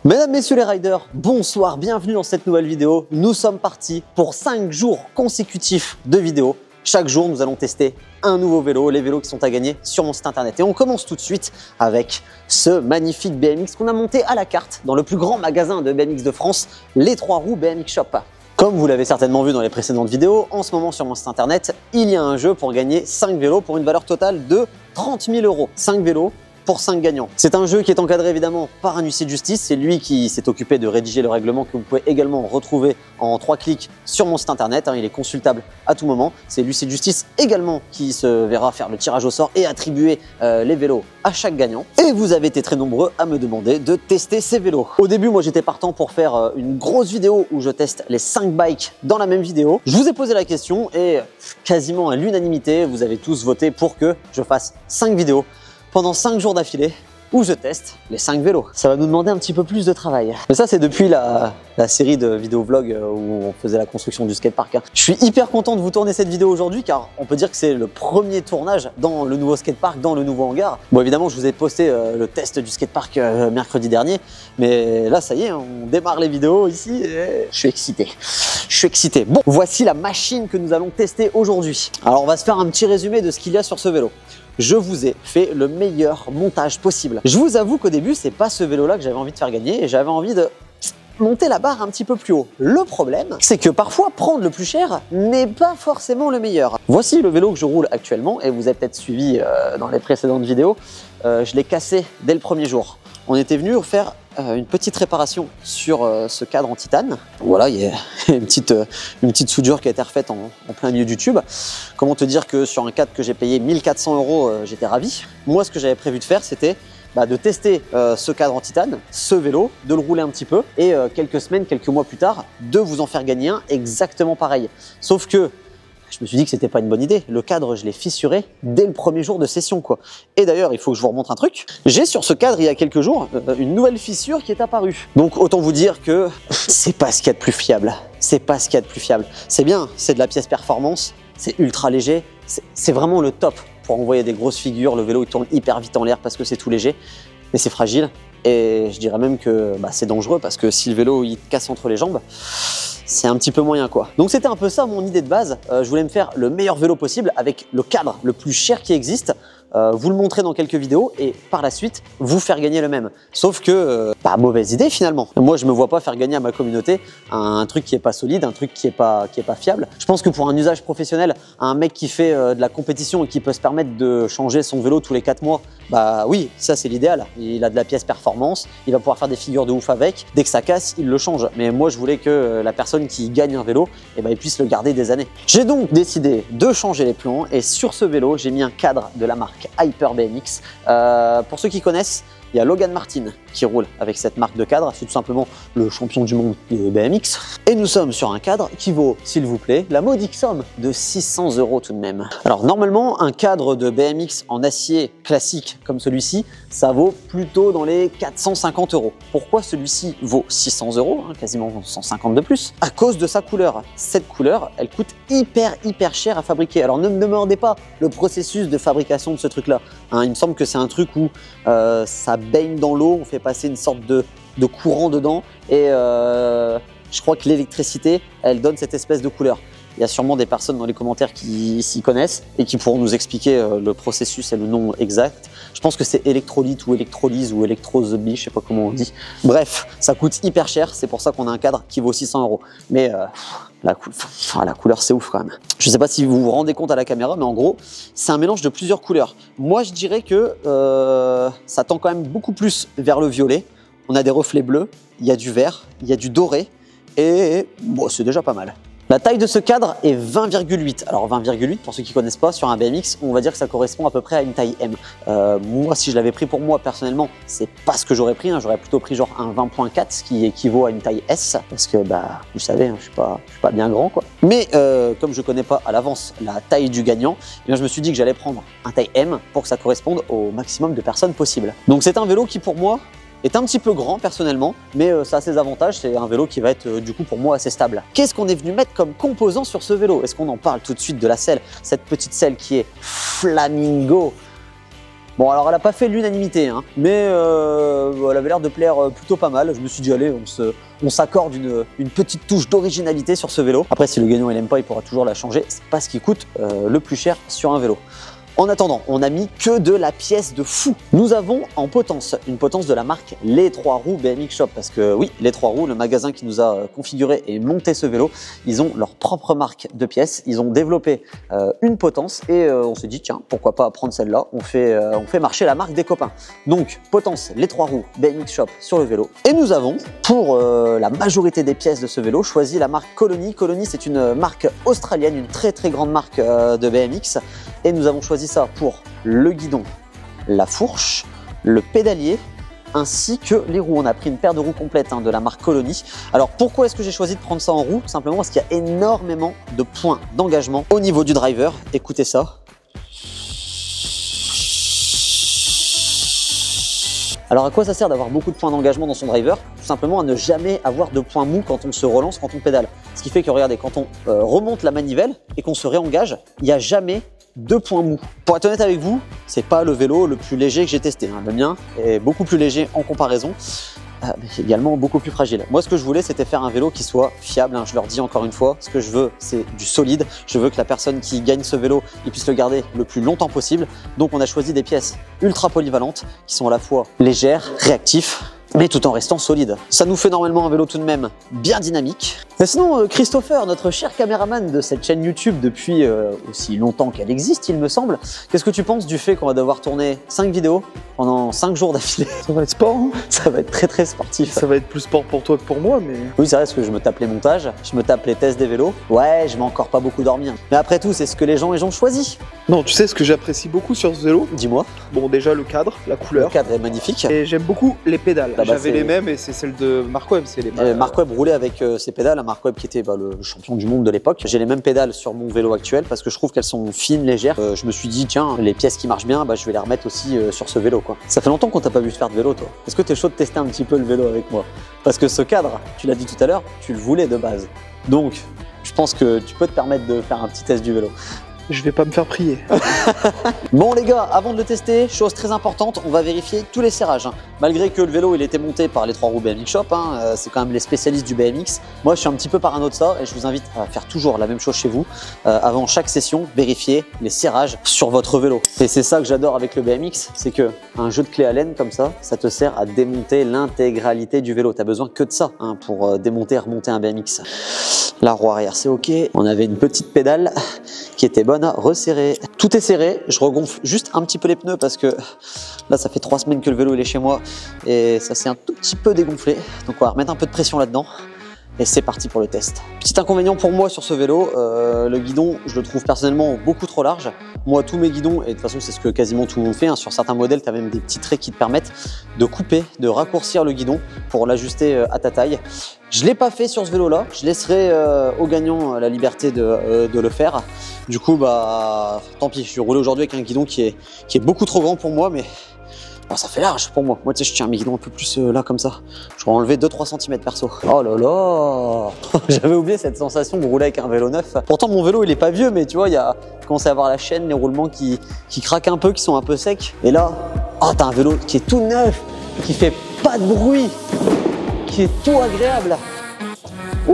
Mesdames, messieurs les riders, bonsoir, bienvenue dans cette nouvelle vidéo. Nous sommes partis pour 5 jours consécutifs de vidéos. Chaque jour, nous allons tester un nouveau vélo, les vélos qui sont à gagner sur mon site internet. Et on commence tout de suite avec ce magnifique BMX qu'on a monté à la carte dans le plus grand magasin de BMX de France, les 3 roues BMX Shop. Comme vous l'avez certainement vu dans les précédentes vidéos, en ce moment sur mon site internet, il y a un jeu pour gagner 5 vélos pour une valeur totale de 30 000 €. 5 vélos pour 5 gagnants. C'est un jeu qui est encadré évidemment par un huissier de justice. C'est lui qui s'est occupé de rédiger le règlement que vous pouvez également retrouver en 3 clics sur mon site internet. Il est consultable à tout moment. C'est l'huissier de justice également qui se verra faire le tirage au sort et attribuer les vélos à chaque gagnant. Et vous avez été très nombreux à me demander de tester ces vélos. Au début, moi j'étais partant pour faire une grosse vidéo où je teste les 5 bikes dans la même vidéo. Je vous ai posé la question et quasiment à l'unanimité, vous avez tous voté pour que je fasse 5 vidéos pendant 5 jours d'affilée où je teste les 5 vélos. Ça va nous demander un petit peu plus de travail. Mais ça, c'est depuis la série de vidéos vlog où on faisait la construction du skatepark. Je suis hyper content de vous tourner cette vidéo aujourd'hui car on peut dire que c'est le premier tournage dans le nouveau skatepark, dans le nouveau hangar. Bon, évidemment, je vous ai posté le test du skatepark mercredi dernier, mais là, ça y est, on démarre les vidéos ici et je suis excité. Je suis excité. Bon, voici la machine que nous allons tester aujourd'hui. Alors, on va se faire un petit résumé de ce qu'il y a sur ce vélo. Je vous ai fait le meilleur montage possible. Je vous avoue qu'au début, c'est pas ce vélo-là que j'avais envie de faire gagner et j'avais envie de monter la barre un petit peu plus haut. Le problème, c'est que parfois, prendre le plus cher n'est pas forcément le meilleur. Voici le vélo que je roule actuellement et vous avez peut-être suivi dans les précédentes vidéos. Je l'ai cassé dès le premier jour. On était venu faire une petite réparation sur ce cadre en titane. Voilà, il y a une petite soudure qui a été refaite en plein milieu du tube. Comment te dire que sur un cadre que j'ai payé 1 400 €, j'étais ravi. Moi, ce que j'avais prévu de faire, c'était de tester ce cadre en titane, ce vélo, de le rouler un petit peu et quelques semaines, quelques mois plus tard, de vous en faire gagner un exactement pareil. Sauf que je me suis dit que c'était pas une bonne idée. Le cadre, je l'ai fissuré dès le premier jour de session, quoi. Et d'ailleurs, il faut que je vous remontre un truc. J'ai sur ce cadre, il y a quelques jours, une nouvelle fissure qui est apparue. Donc, autant vous dire que c'est pas ce qu'il y a de plus fiable. C'est pas ce qu'il y a de plus fiable. C'est bien, c'est de la pièce performance, c'est ultra léger, c'est vraiment le top pour envoyer des grosses figures. Le vélo, il tourne hyper vite en l'air parce que c'est tout léger, mais c'est fragile. Et je dirais même que c'est dangereux parce que si le vélo, il te casse entre les jambes, c'est un petit peu moyen, quoi. Donc c'était un peu ça mon idée de base. Je voulais me faire le meilleur vélo possible avec le cadre le plus cher qui existe. Vous le montrer dans quelques vidéos et par la suite vous faire gagner le même. Sauf que pas mauvaise idée finalement. Moi je me vois pas faire gagner à ma communauté un truc qui est pas solide, un truc qui est pas fiable. Je pense que pour un usage professionnel, un mec qui fait de la compétition et qui peut se permettre de changer son vélo tous les 4 mois, oui, ça c'est l'idéal. Il a de la pièce performance, il va pouvoir faire des figures de ouf avec. Dès que ça casse, il le change. Mais moi je voulais que la personne qui gagne un vélo, il puisse le garder des années. J'ai donc décidé de changer les plans et sur ce vélo, j'ai mis un cadre de la marque Hyper BMX. Pour ceux qui connaissent, il y a Logan Martin qui roule avec cette marque de cadre. C'est tout simplement le champion du monde de BMX. Et nous sommes sur un cadre qui vaut, s'il vous plaît, la modique somme de 600 € tout de même. Alors normalement, un cadre de BMX en acier classique comme celui-ci, ça vaut plutôt dans les 450 €. Pourquoi celui-ci vaut 600 €, quasiment 150 de plus? À cause de sa couleur. Cette couleur, elle coûte hyper cher à fabriquer. Alors ne me demandez pas le processus de fabrication de ce truc-là. Il me semble que c'est un truc où ça baigne dans l'eau, on fait passer une sorte de courant dedans et je crois que l'électricité, elle donne cette espèce de couleur. Il y a sûrement des personnes dans les commentaires qui s'y connaissent et qui pourront nous expliquer le processus et le nom exact. Je pense que c'est électrolyte ou électrolyse ou électrosebie, je sais pas comment on dit. Bref, ça coûte hyper cher, c'est pour ça qu'on a un cadre qui vaut 600 €. Mais la couleur, c'est ouf quand même. Je sais pas si vous vous rendez compte à la caméra, mais en gros, c'est un mélange de plusieurs couleurs. Moi, je dirais que ça tend quand même beaucoup plus vers le violet. On a des reflets bleus, il y a du vert, il y a du doré et bon, c'est déjà pas mal. La taille de ce cadre est 20,8. Alors 20,8, pour ceux qui ne connaissent pas, sur un BMX, on va dire que ça correspond à peu près à une taille M. Moi, si je l'avais pris pour moi, personnellement, c'est pas ce que j'aurais pris. J'aurais plutôt pris genre un 20.4, ce qui équivaut à une taille S. Parce que, vous savez, je suis pas bien grand, quoi. Mais comme je connais pas à l'avance la taille du gagnant, je me suis dit que j'allais prendre un taille M pour que ça corresponde au maximum de personnes possible. Donc c'est un vélo qui, pour moi, est un petit peu grand personnellement, mais ça a ses avantages. C'est un vélo qui va être du coup pour moi assez stable. Qu'est-ce qu'on est venu mettre comme composant sur ce vélo? Est-ce qu'on en parle tout de suite de la selle? Cette petite selle qui est Flamingo. Bon, alors elle a pas fait l'unanimité, hein, mais elle avait l'air de plaire plutôt pas mal. Je me suis dit, allez, on s'accorde une petite touche d'originalité sur ce vélo. Après, si le gagnant il aime pas, il pourra toujours la changer. C'est pas ce qui coûte le plus cher sur un vélo. En attendant, on n'a mis que de la pièce de fou. Nous avons en potence, une potence de la marque Les 3 Roues BMX Shop. Parce que oui, Les 3 Roues, le magasin qui nous a configuré et monté ce vélo, ils ont leur propre marque de pièces. Ils ont développé une potence et on s'est dit, tiens, pourquoi pas prendre celle-là. On fait marcher la marque des copains. Donc, potence Les 3 Roues BMX Shop sur le vélo. Et nous avons, pour la majorité des pièces de ce vélo, choisi la marque Colony. Colony, c'est une marque australienne, une très très grande marque de BMX. Et nous avons choisi ça pour le guidon, la fourche, le pédalier, ainsi que les roues. On a pris une paire de roues complètes de la marque Colony. Alors pourquoi est-ce que j'ai choisi de prendre ça en roue? Simplement parce qu'il y a énormément de points d'engagement au niveau du driver. Écoutez ça. Alors à quoi ça sert d'avoir beaucoup de points d'engagement dans son driver? Tout simplement à ne jamais avoir de points mous quand on se relance, quand on pédale. Ce qui fait que regardez, quand on remonte la manivelle et qu'on se réengage, il n'y a jamais de points mous. Pour être honnête avec vous, c'est pas le vélo le plus léger que j'ai testé. Le mien est beaucoup plus léger en comparaison, mais également beaucoup plus fragile. Moi, ce que je voulais, c'était faire un vélo qui soit fiable. Je leur dis encore une fois, ce que je veux, c'est du solide. Je veux que la personne qui gagne ce vélo, il puisse le garder le plus longtemps possible. Donc, on a choisi des pièces ultra polyvalentes qui sont à la fois légères, réactifs, mais tout en restant solide. Ça nous fait normalement un vélo tout de même bien dynamique. Et sinon, Christopher, notre cher caméraman de cette chaîne YouTube depuis aussi longtemps qu'elle existe, il me semble, qu'est-ce que tu penses du fait qu'on va devoir tourner 5 vidéos pendant 5 jours d'affilée? Ça va être sport, hein? Ça va être très très sportif. Ça va être plus sport pour toi que pour moi, mais... Oui, c'est vrai, parce que je me tape les montages, je me tape les tests des vélos. Ouais, je vais encore pas beaucoup dormir. Mais après tout, c'est ce que les gens ont choisi. Non, tu sais ce que j'apprécie beaucoup sur ce vélo? Dis-moi. Bon, déjà le cadre, la couleur. Le cadre est magnifique. Et j'aime beaucoup les pédales. Bah, j'avais les mêmes et c'est celle de Mark Webb. Mark Webb roulait avec ses pédales. Mark Webb qui était le champion du monde de l'époque. J'ai les mêmes pédales sur mon vélo actuel parce que je trouve qu'elles sont fines, légères. Je me suis dit, tiens, les pièces qui marchent bien, je vais les remettre aussi sur ce vélo, quoi. Ça fait longtemps qu'on t'a pas vu faire de vélo, toi. Est-ce que tu es chaud de tester un petit peu le vélo avec moi? Parce que ce cadre, tu l'as dit tout à l'heure, tu le voulais de base. Donc, je pense que tu peux te permettre de faire un petit test du vélo. Je vais pas me faire prier. Bon les gars, avant de le tester, chose très importante, on va vérifier tous les serrages. Malgré que le vélo il était monté par les 3 Roues BMX Shop, c'est quand même les spécialistes du BMX. Moi je suis un petit peu parano de ça et je vous invite à faire toujours la même chose chez vous. Avant chaque session, vérifier les serrages sur votre vélo. Et c'est ça que j'adore avec le BMX, c'est que un jeu de clé Allen comme ça te sert à démonter l'intégralité du vélo. T'as besoin que de ça pour démonter et remonter un BMX. La roue arrière c'est ok, on avait une petite pédale qui était bonne à resserrer. Tout est serré, je regonfle juste un petit peu les pneus parce que là ça fait 3 semaines que le vélo il est chez moi et ça s'est un tout petit peu dégonflé. Donc on va remettre un peu de pression là-dedans et c'est parti pour le test. Petit inconvénient pour moi sur ce vélo, le guidon je le trouve personnellement beaucoup trop large. Moi tous mes guidons, et de toute façon c'est ce que quasiment tout le monde fait, sur certains modèles tu as même des petits traits qui te permettent de couper, de raccourcir le guidon pour l'ajuster à ta taille. Je ne l'ai pas fait sur ce vélo là, je laisserai au gagnant la liberté de le faire. Du coup tant pis, je suis roulé aujourd'hui avec un guidon qui est beaucoup trop grand pour moi, mais ça fait large pour moi. Moi tu sais je tiens mes guidons un peu plus là comme ça. Je vais enlever 2-3 cm perso. Oh là là. J'avais oublié cette sensation de rouler avec un vélo neuf. Pourtant mon vélo il est pas vieux, mais tu vois il y a commencé à avoir la chaîne, les roulements qui craquent un peu, qui sont un peu secs. Et là, t'as un vélo qui est tout neuf, qui fait pas de bruit, qui est tout agréable. Ouh.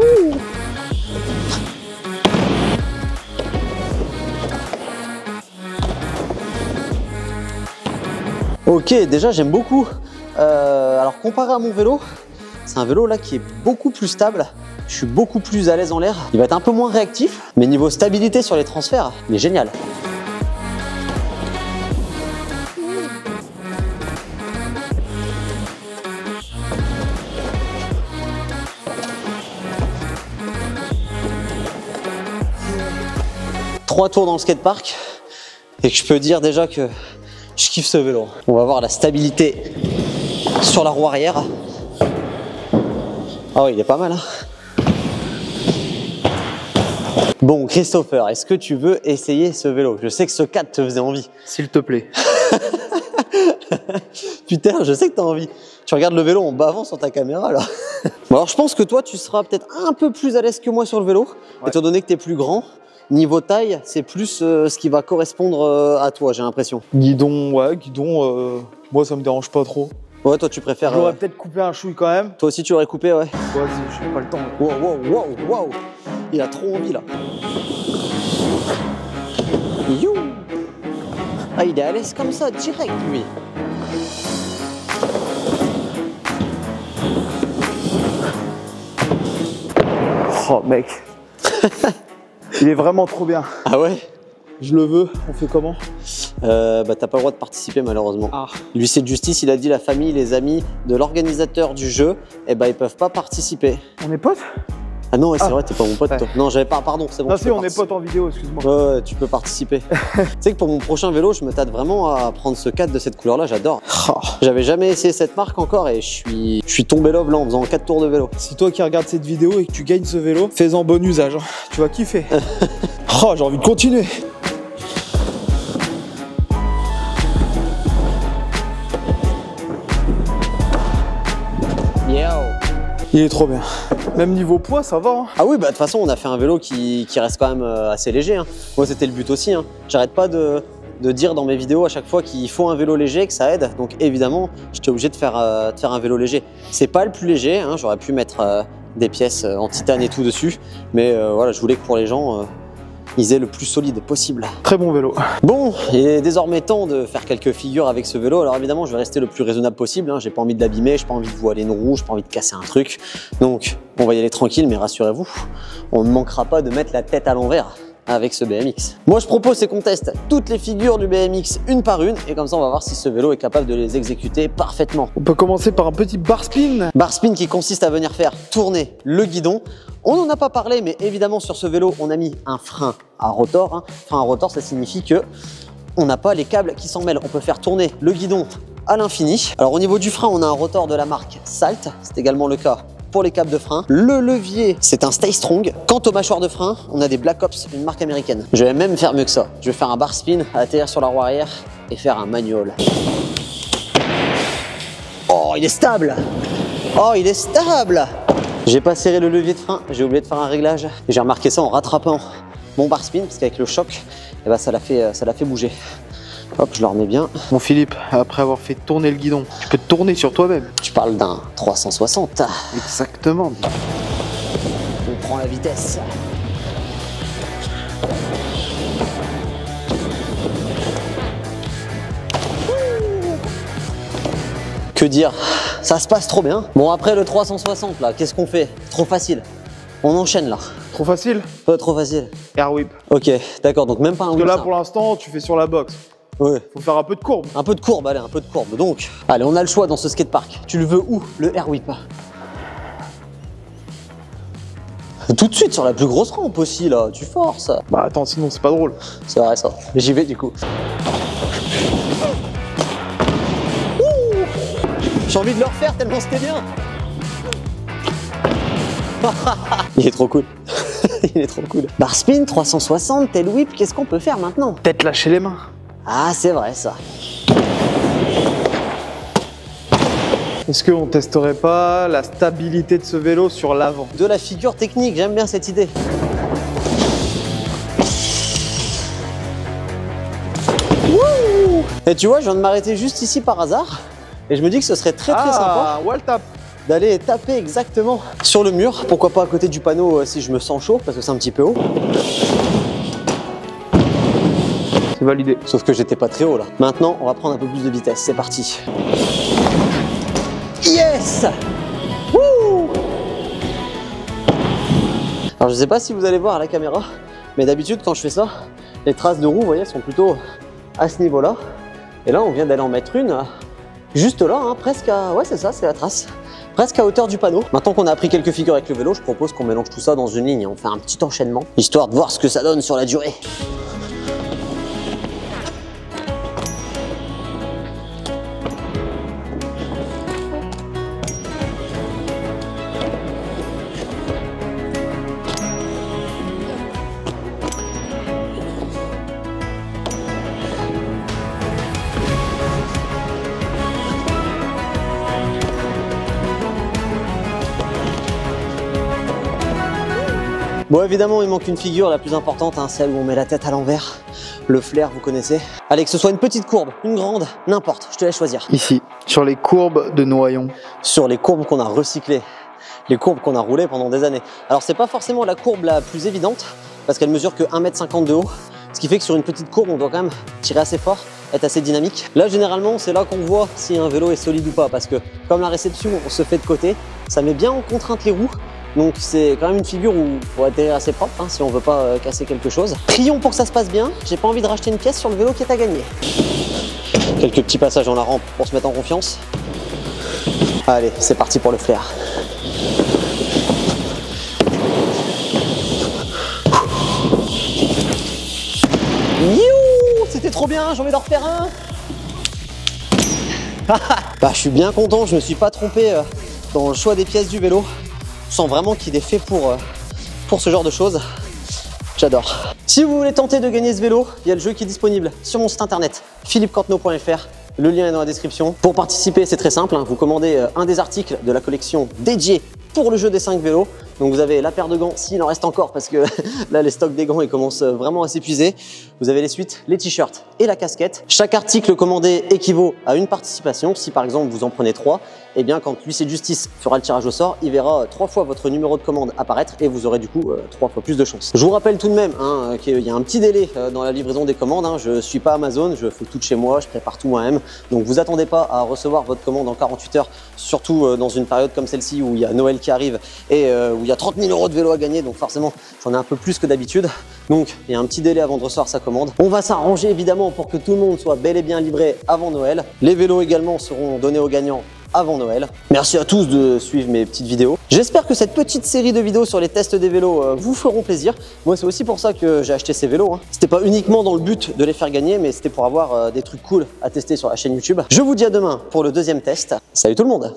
Ok, déjà j'aime beaucoup. Alors comparé à mon vélo, c'est un vélo là qui est beaucoup plus stable. Je suis beaucoup plus à l'aise en l'air. Il va être un peu moins réactif, mais niveau stabilité sur les transferts, il est génial. Trois tours dans le skatepark et que je peux dire déjà que je kiffe ce vélo. On va voir la stabilité sur la roue arrière. Ah oui, il est pas mal. Bon, Christopher, est-ce que tu veux essayer ce vélo? Je sais que ce 4 te faisait envie. S'il te plaît. Putain, je sais que tu as envie. Tu regardes le vélo en bavant sur ta caméra là. Bon, alors je pense que toi, tu seras peut-être un peu plus à l'aise que moi sur le vélo, étant donné que tu es plus grand. Niveau taille, c'est plus ce qui va correspondre à toi, j'ai l'impression. Guidon, ouais, guidon, moi ça me dérange pas trop. Ouais, toi tu préfères. J'aurais peut-être coupé un chouille quand même. Toi aussi tu aurais coupé, ouais. Vas-y, j'ai pas le temps. Wow, wow, wow, wow. Il a trop envie là. You. Ah, il est à l'aise comme ça, direct lui. Oh mec. Il est vraiment trop bien. Ah ouais? Je le veux, on fait comment? Bah t'as pas le droit de participer malheureusement. Ah. L'huissier de justice, il a dit la famille, les amis de l'organisateur du jeu, eh ben ils peuvent pas participer. On est potes? Ah non, ouais, c'est vrai, t'es pas mon pote, Ouais. toi. Non, j'avais pas, pardon, c'est bon. Non, tu si, peux on est participer. potes en vidéo, excuse-moi. Ouais, tu peux participer. Tu sais que pour mon prochain vélo, je me tâte vraiment à prendre ce cadre de cette couleur-là, j'adore. Oh. J'avais jamais essayé cette marque encore et je suis tombé love là en faisant 4 tours de vélo. Si toi qui regardes cette vidéo et que tu gagnes ce vélo, fais-en bon usage. Hein. Tu vas kiffer. Oh, j'ai envie de continuer. Yo. Il est trop bien. Même niveau poids, ça va. Hein. Ah oui, bah de toute façon, on a fait un vélo qui reste quand même assez léger. Hein. Moi, c'était le but aussi. Hein. J'arrête pas de dire dans mes vidéos à chaque fois qu'il faut un vélo léger, que ça aide. Donc évidemment, j'étais obligé de faire un vélo léger. C'est pas le plus léger. Hein. J'aurais pu mettre des pièces en titane et tout dessus. Mais voilà, je voulais que pour les gens, ils aient le plus solide possible. Très bon vélo. Bon, il est désormais temps de faire quelques figures avec ce vélo. Alors évidemment, je vais rester le plus raisonnable possible. Hein. J'ai pas envie de l'abîmer, j'ai pas envie de voiler une roue, j'ai pas envie de casser un truc. Donc, on va y aller tranquille, mais rassurez-vous, on ne manquera pas de mettre la tête à l'envers avec ce BMX. Moi, je propose c'est qu'on teste toutes les figures du BMX une par une, et comme ça, on va voir si ce vélo est capable de les exécuter parfaitement. On peut commencer par un petit bar spin. Bar spin qui consiste à venir faire tourner le guidon. On n'en a pas parlé, mais évidemment sur ce vélo, on a mis un frein à rotor. Hein. Frein à rotor, ça signifie que on n'a pas les câbles qui s'en mêlent. On peut faire tourner le guidon à l'infini. Alors au niveau du frein, on a un rotor de la marque Salt. C'est également le cas pour les câbles de frein. Le levier, c'est un Stay Strong. Quant aux mâchoires de frein, on a des Black Ops, une marque américaine. Je vais même faire mieux que ça. Je vais faire un bar spin, atterrir sur la roue arrière et faire un manual. Oh, il est stable! Oh, il est stable! J'ai pas serré le levier de frein, j'ai oublié de faire un réglage. J'ai remarqué ça en rattrapant mon bar spin, parce qu'avec le choc, eh ben, ça l'a fait bouger. Hop, je le remets bien. Bon Philippe, après avoir fait tourner le guidon, tu peux te tourner sur toi-même. Tu parles d'un 360. Exactement. On prend la vitesse. Que dire? Ça se passe trop bien. Bon, après le 360 là, qu'est-ce qu'on fait? Trop facile. On enchaîne là. Trop facile? Trop facile. Air whip. Ok, d'accord, donc même pas un Parce que whip, là ça. pour l'instant, tu fais sur la boxe. Ouais. Faut faire un peu de courbe. Un peu de courbe, allez, un peu de courbe. Donc, allez, on a le choix dans ce skatepark. Tu le veux où, le air whip? Tout de suite sur la plus grosse rampe aussi, là. Tu forces. Bah attends, sinon c'est pas drôle. C'est vrai, ça. J'y vais, du coup. J'ai envie de le refaire tellement c'était bien. Il est trop cool. Il est trop cool. Bar spin, 360, tail whip, qu'est-ce qu'on peut faire maintenant? Peut-être lâcher les mains. Ah, c'est vrai, ça. Est-ce qu'on testerait pas la stabilité de ce vélo sur l'avant? De la figure technique, j'aime bien cette idée. Wouh! Et tu vois, je viens de m'arrêter juste ici par hasard. Et je me dis que ce serait très sympa wall tap. d'aller taper exactement sur le mur. Pourquoi pas à côté du panneau si je me sens chaud, parce que c'est un petit peu haut. C'est validé. Sauf que j'étais pas très haut là. Maintenant, on va prendre un peu plus de vitesse. C'est parti. Yes! Wouh! Alors je sais pas si vous allez voir à la caméra, mais d'habitude quand je fais ça, les traces de roue, vous voyez, sont plutôt à ce niveau-là. Et là, on vient d'aller en mettre une juste là, hein, presque à... Ouais, c'est ça, c'est la trace. Presque à hauteur du panneau. Maintenant qu'on a appris quelques figures avec le vélo, je propose qu'on mélange tout ça dans une ligne. On fait un petit enchaînement, histoire de voir ce que ça donne sur la durée. Bon, évidemment, il manque une figure la plus importante, hein, celle où on met la tête à l'envers. Le flair, vous connaissez. Allez, que ce soit une petite courbe, une grande, n'importe, je te laisse choisir. Ici, sur les courbes de Noyon. Sur les courbes qu'on a recyclées, les courbes qu'on a roulées pendant des années. Alors, c'est pas forcément la courbe la plus évidente, parce qu'elle mesure que 1,50 m de haut, ce qui fait que sur une petite courbe, on doit quand même tirer assez fort, être assez dynamique. Là, généralement, c'est là qu'on voit si un vélo est solide ou pas, parce que comme la réception, on se fait de côté, ça met bien en contrainte les roues. Donc c'est quand même une figure où il faut atterrir assez propre hein, si on veut pas casser quelque chose. Prions pour que ça se passe bien, j'ai pas envie de racheter une pièce sur le vélo qui est à gagner. Quelques petits passages dans la rampe pour se mettre en confiance. Allez, c'est parti pour le flair. Youhou, c'était trop bien, j'ai envie d'en refaire un. Bah, je suis bien content, je me suis pas trompé dans le choix des pièces du vélo. Je sens vraiment qu'il est fait pour ce genre de choses. J'adore. Si vous voulez tenter de gagner ce vélo, il y a le jeu qui est disponible sur mon site internet philippecantenot.fr. Le lien est dans la description. Pour participer, c'est très simple, hein. Vous commandez un des articles de la collection dédiée pour le jeu des 5 vélos. Donc vous avez la paire de gants, s'il en reste encore, parce que là les stocks des gants ils commencent vraiment à s'épuiser. Vous avez les suites, les t-shirts et la casquette. Chaque article commandé équivaut à une participation. Si par exemple vous en prenez 3, et bien quand l'huissier de justice fera le tirage au sort, il verra 3 fois votre numéro de commande apparaître et vous aurez du coup 3 fois plus de chance. Je vous rappelle tout de même hein, qu'il y a un petit délai dans la livraison des commandes. Hein. Je suis pas Amazon, je fais tout de chez moi, je prépare tout moi-même. Donc vous attendez pas à recevoir votre commande en 48 heures, surtout dans une période comme celle-ci où il y a Noël qui arrive et où il y a 30 000 € de vélo à gagner. Donc forcément, j'en ai un peu plus que d'habitude. Donc il y a un petit délai avant de recevoir sa commande. On va s'arranger évidemment pour que tout le monde soit bel et bien livré avant Noël. Les vélos également seront donnés aux gagnants avant Noël. Merci à tous de suivre mes petites vidéos. J'espère que cette petite série de vidéos sur les tests des vélos vous feront plaisir. Moi, c'est aussi pour ça que j'ai acheté ces vélos. Hein. C'était pas uniquement dans le but de les faire gagner, mais c'était pour avoir des trucs cool à tester sur la chaîne YouTube. Je vous dis à demain pour le deuxième test. Salut tout le monde!